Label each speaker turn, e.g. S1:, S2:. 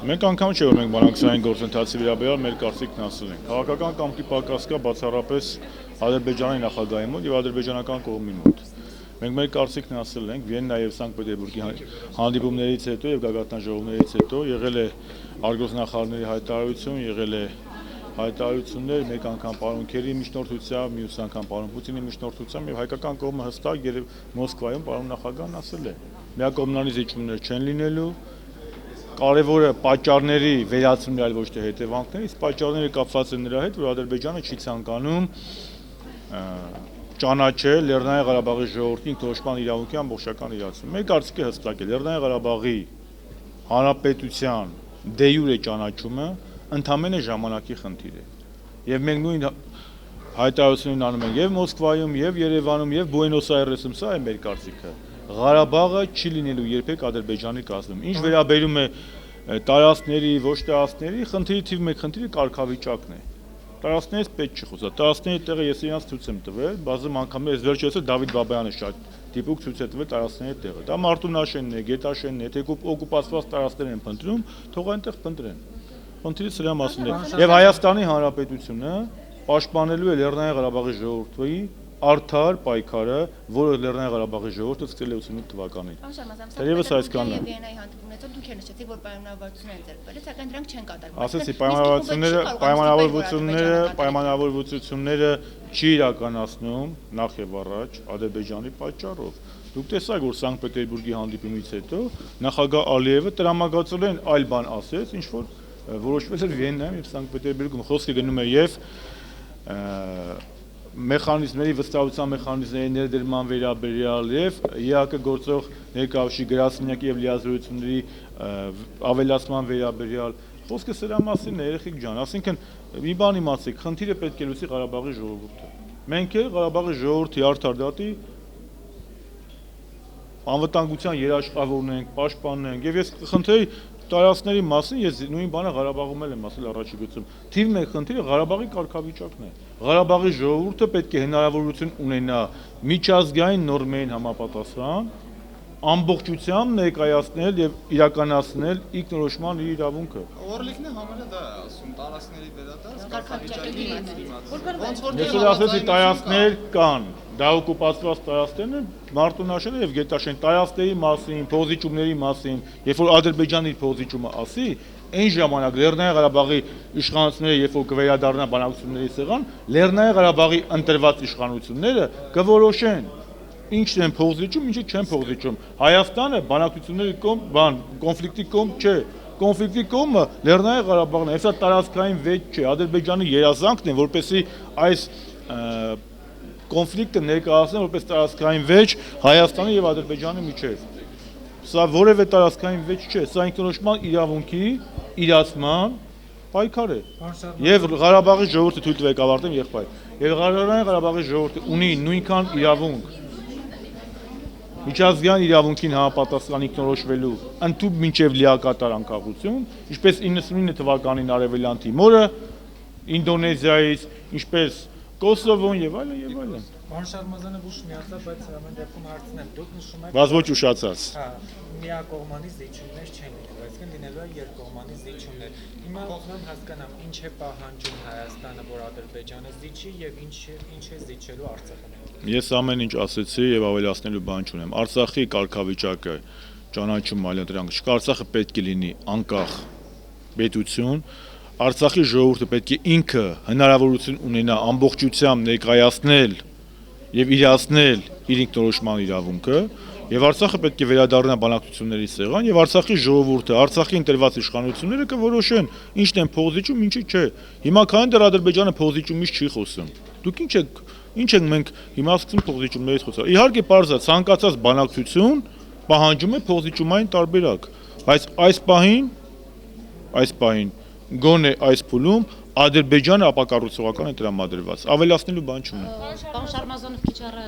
S1: Մենք անգամ չէ, որ մենք բանակցային գործընթացի վերաբերյալ մեր կարծիքն ասել ենք։ Քաղաքական կամքի պակաս կա բացառապես Ադրբեջանի նախագահի մոտ եւ ադրբեջանական կողմի մոտ։ Մենք մեր կարծիքն ասել ենք Վիեննայի եւ Սանկտ Պետերբուրգի հանդիպումներից հետո եւ գագաթնաժողովներից հետո եղել է արտգործնախարարների հայտարարություն, եղել է հայտարարություններ, մեկ անգամ պարոն Քերիի միջնորդությամբ, մյուս անգամ պարոն Պուտինի միջնորդությամբ եւ հայկական կողմը հստակ եւ Մոսկվայում պարոն նախագահն ասել է. միակողմանի զիջումներ չեն լինելու, կարևորը պատճառների վերացումն այլ ոչ թե հետևանքներ, իսկ պատճառները կապված են նրա հետ, որ Ադրբեջանը չի ցանկանում ճանաչել Լեռնային Ղարաբաղի ժողովրդի ինքնորոշման իրավունքի ամբողջական իրացումը։ Մեր կարծիքը հստակ է, Լեռնային Ղարաբաղի հանրապետության դե յուրե ճանաչումը ընդամենը ժամանակի խնդիր է։ Եվ մենք նույն հայտարարությունն անում ենք եւ Մոսկվայում, եւ Երևանում, եւ Բուենոս Այրեսում, սա է մեր կարծիքը։ Ղարաբաղը չի լինելու երբեք Ադրբեջանի կազմում։ Ինչ վերաբերում է տարածքների, ոչ տարածքների, խնդրի թիվ 1 խնդիրը կարգավիճակն է։ Տարածքներից պետք չի խոսալ։ Տարածքների տեղը ես իրանց ցույց եմ տվել, բազում անգամներ ես վերջերս Դավիթ Բաբայանը շատ դիպուկ ցույց է տվել տարածքների տեղը։ Դա Մարտունաշենն է, Գետաշենն է, թե օկուպացված տարածքներ են փնտրում, թող այնտեղ փնտրեն։ Խնդիրը սրա մասին է։ Եվ Հայաստանի Հանրապետությունը պաշտպանելու է Լեռնային Ղարաբաղի ժողովրդի արդար պայքարը, որը Լեռնային Ղարաբաղի ժողովուրդը սկսել է 88 թվականին։ Թերևս այսքանն է։
S2: Վիեննայի հանդիպումից դուք նշեցիք, որ պայմանավորվածություններ են ձեռք բերել, սակայն դրանք չեն կատարվում։
S1: Ասեցի, պայմանավորվածությունները չի իրականացնում նախ եւ առաջ Ադրբեջանի պատճառով։ Դուք տեսաք, որ Սանկտ Պետերբուրգի հանդիպումից հետո նախագահ Ալիևը տրամագացորեն այլ բան ասեց, ինչ որ որոշվել էր Վիեննայում եւ Սանկտ Պետերբուրգում։ Խոսքը գնում է եւ մեխանիզմների վստահության մեխանիզմների ներդրման վերաբերյալ եւ ԵԱԿ գործող ներկայացուցիչ գրասենյակի եւ լիազորությունների ավելացման վերաբերյալ խոսքը սրա մասին է, երեխեք ջան, ասինքն մի բան իմացեք, խնդիրը պետք է լուծի Ղարաբաղի ժողովուրդը։ Մենք էլ Ղարաբաղի ժողովրդի արդար դատի անվտանգության երաշխավորն ենք, պաշտպանն ենք եւ ես խնդրեի տարածքների մասին ես նույն բանը Ղարաբաղում եմ ասել առաջի գծում։ Թիվ 1 խնդիրը Ղարաբաղի կարգավիճակն է։ Ղարաբաղի ժողովուրդը պետք է հնարավորություն ունենա միջազգային նորմերին համապատասխան ամբողջությամբ ներկայացնել եւ իրականացնել ինքնորոշման իր իրավունքը։
S3: Օրլիկն է համարը դա է ասում, տարածքների վերադարձ կարգավիճակի դիմաց։
S1: Ես ասեցի տարածքներ կան, դա օկուպացված տարածքներն են, Մարտունաշենը եւ Գետաշեն տարածքների մասին, փոխզիջումների մասին, երբ որ Ադրբեջանի փոխզիջումը ասի, այն ժամանակ Լեռնային Ղարաբաղի իշխանությունները, երբ որ կվերադառնան բանակցությունների սեղան, Լեռնային Ղարաբաղի ընտրված իշխանությունները կորոշեն ինչն են փոխզիջում, ինչը չեն փոխզիջում։ Հայաստանը բանակցությունների կողմ, կոնֆլիկտի կողմ չէ։ Կոնֆլիկտի կողմը Լեռնային Ղարաբաղն է, հեսա տարածքային վեճ չէ, Ադրբեջանի երազանքն է, որպեսզի այս կոնֆլիկտը ներկայացնեն որպես տարածքային վեճ Հայաստանի եւ Ադրբեջանի միջեւ։ Սա որևէ տարածքային վեճ չէ, սա ինքնորոշման իրավունքի իրացման պայքար է։ Եվ Ղարաբաղի ժողովուրդը թույլ տվեք ավարտեմ եղբայր։ Եվ Լեռնային Ղարաբաղի ժողովուրդը ունի նույնքան իրավունք միջազգային իրավունքին համապատասխան ինքնորոշվելու ընդհանուր մինչև լիակատար անկախություն, ինչպես 99 թվականին Արևելյան Թիմորը, Ինդոնեզիայից, ինչպես Կոսովոն եւ այլն եւ այլն։
S4: Պարոն Շարմազանով ուշ միացա, բայց ամեն դեպքում հարցնեմ, դուք նշում եք
S1: Բայց ոչ ուշացած։
S4: միակողմանի զիջումներ չեն լինելու, այսինքն լինելու է երկկողմանի զիջումներ։ Հիմա ուզում հասկանամ, ինչ է պահանջում Հայաստանը, որ Ադրբեջանը զիջի եւ ինչ է զիջելու Արցախը։
S1: Ես ամեն ինչ ասեցի եւ ավելացնելու բան չունեմ։ Արցախի կարգավիճակը ճանաչում այլընտրանք չկա, Արցախը պետք է լինի անկախ պետություն։ Արցախի ժողովուրդը պետք է ինքը հնարավորություն ունենա ամբողջությամբ ներկայացնել եւ իրացնել իր ինքնորոշման իրավունքը եւ Արցախը պետք է վերադառնա բանակցությունների սեղան եւ Արցախի ժողովուրդը, Արցախի ընտրված իշխանությունները կորոշեն ինչն են փոխզիջում, ինչի չէ։ Հիմա քանի դեռ Ադրբեջանը փոխզիջումից չի խոսում։ Դուք ինչ եք մենք հիմա սկսում փոխզիջումներից խոսալ։ Իհարկե պարզ է, ցանկացած բանակցություն պահանջում է փոխզիջումային տարբերակ, բայց այս պահին գոնե այս փուլում Ադրբեջանը ապակառուցողական է տրամադրված։ Ավելացնելու բան չունեմ։
S2: Պարոն Շարմազանով քիչ առաջ